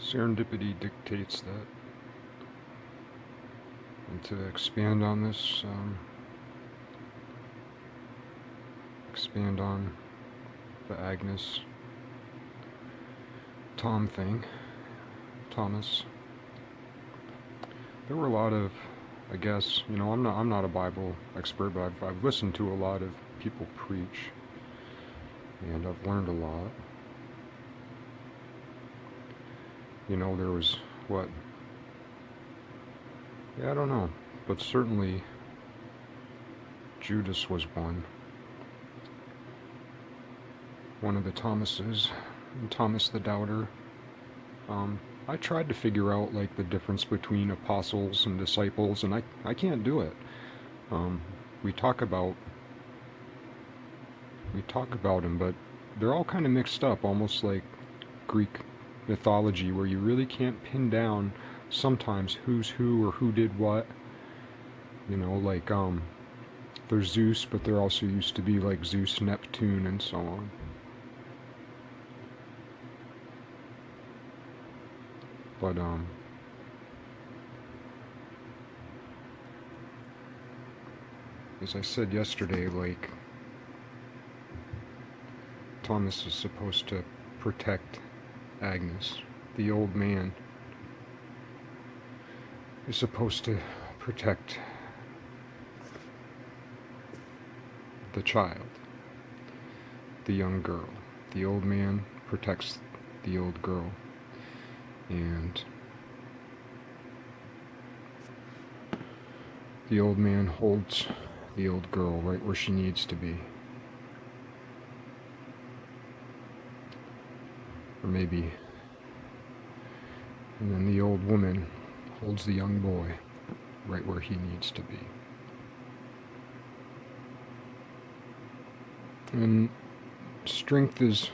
Serendipity dictates that. And to expand on this, expand on the Agnes Tom thing, Thomas. There were a lot of, I guess, I'm not a Bible expert, but I've listened to a lot of people preach, and I've learned a lot. There was what? Yeah, I don't know, but certainly Judas was one of the Thomases, and Thomas the Doubter. I tried to figure out like the difference between apostles and disciples, and I can't do it. Um, we talk about them, but they're all kind of mixed up, almost like Greek mythology, where you really can't pin down sometimes who's who or who did what. Like there's Zeus, but there also used to be like Zeus, Neptune, and so on. But as I said yesterday, like Thomas is supposed to protect Agnes. The old man is supposed to protect the child, the young girl. The old man protects the old girl. And the old man holds the old girl right where she needs to be. Or maybe, and then the old woman holds the young boy right where he needs to be. And strength is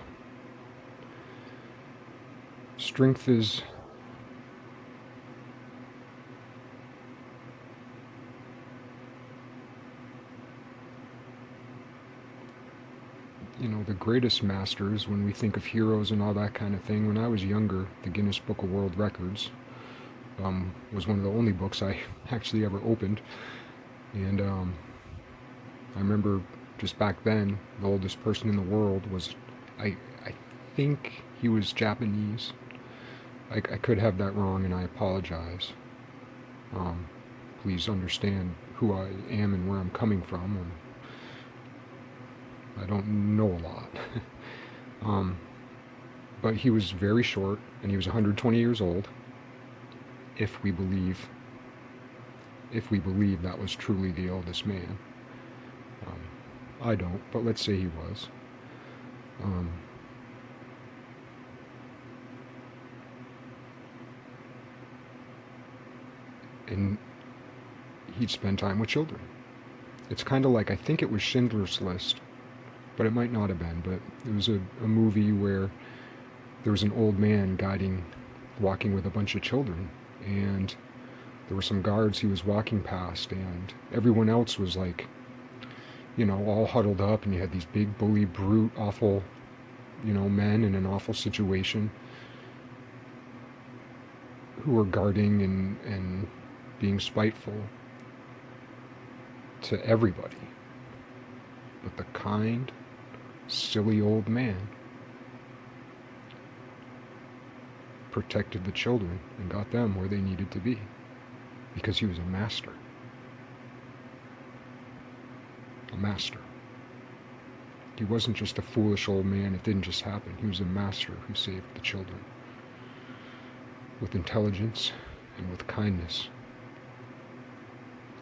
the greatest masters. When we think of heroes and all that kind of thing, when I was younger, the Guinness Book of World Records was one of the only books I actually ever opened. And I remember just back then, the oldest person in the world was, I think he was Japanese. I could have that wrong, and I apologize. Please understand who I am and where I'm coming from. I don't know a lot. But he was very short, and he was 120 years old, if we believe that was truly the oldest man. I don't, but let's say he was. And he'd spend time with children. It's kind of like, I think it was Schindler's List, but it might not have been, but it was a movie where there was an old man walking with a bunch of children, and there were some guards he was walking past, and everyone else was like, all huddled up, and you had these big bully, brute, awful, men in an awful situation who were guarding and being spiteful to everybody. But the kind, silly old man protected the children and got them where they needed to be, because he was a master. A master. He wasn't just a foolish old man. It didn't just happen. He was a master who saved the children with intelligence and with kindness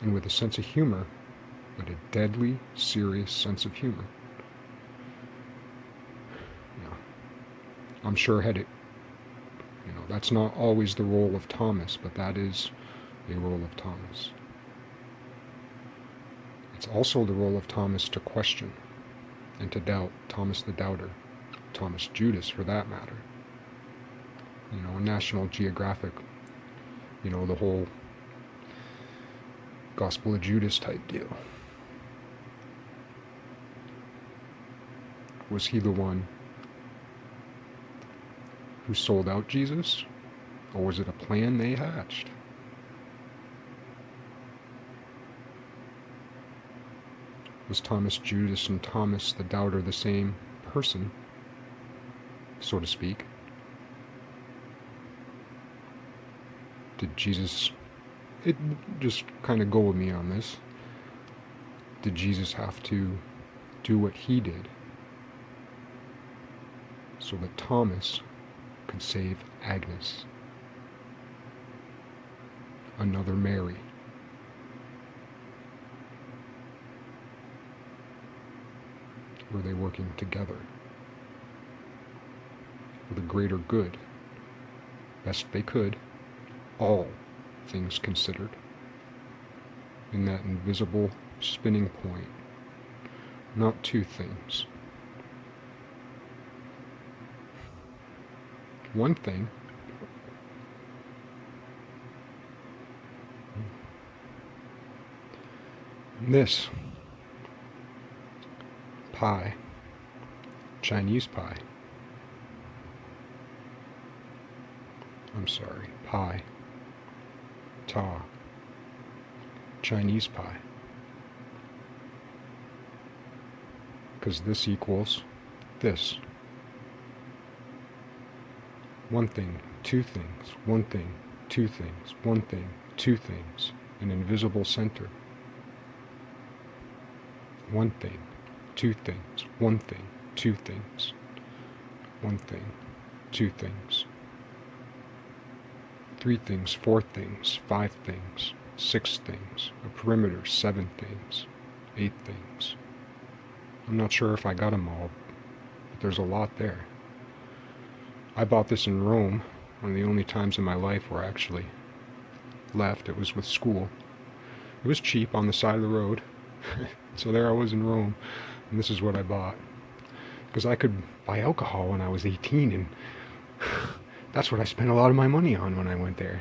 and with a sense of humor, but a deadly serious sense of humor. I'm sure had it, that's not always the role of Thomas, but that is a role of Thomas. It's also the role of Thomas to question and to doubt. Thomas the Doubter, Thomas Judas for that matter. National Geographic, the whole Gospel of Judas type deal. Was he the one who sold out Jesus? Or was it a plan they hatched? Was Thomas Judas and Thomas the Doubter the same person, so to speak? Did Jesus, it just kind of go with me on this, did Jesus have to do what he did so that Thomas could save Agnes, another Mary? Were they working together for the greater good, best they could, all things considered, in that invisible spinning point, not two things? One thing, this pie, Chinese pie, I'm sorry, pie, ta, Chinese pie, because this equals this. One thing, two things, one thing, two things, one thing, two things, an invisible center. One thing, two things, one thing, two things, one thing, two things, three things, four things, five things, six things, a perimeter, seven things, eight things. I'm not sure if I got them all, but there's a lot there. I bought this in Rome, one of the only times in my life where I actually left. It was with school. It was cheap on the side of the road. So there I was in Rome, and this is what I bought. Because I could buy alcohol when I was 18, and that's what I spent a lot of my money on when I went there.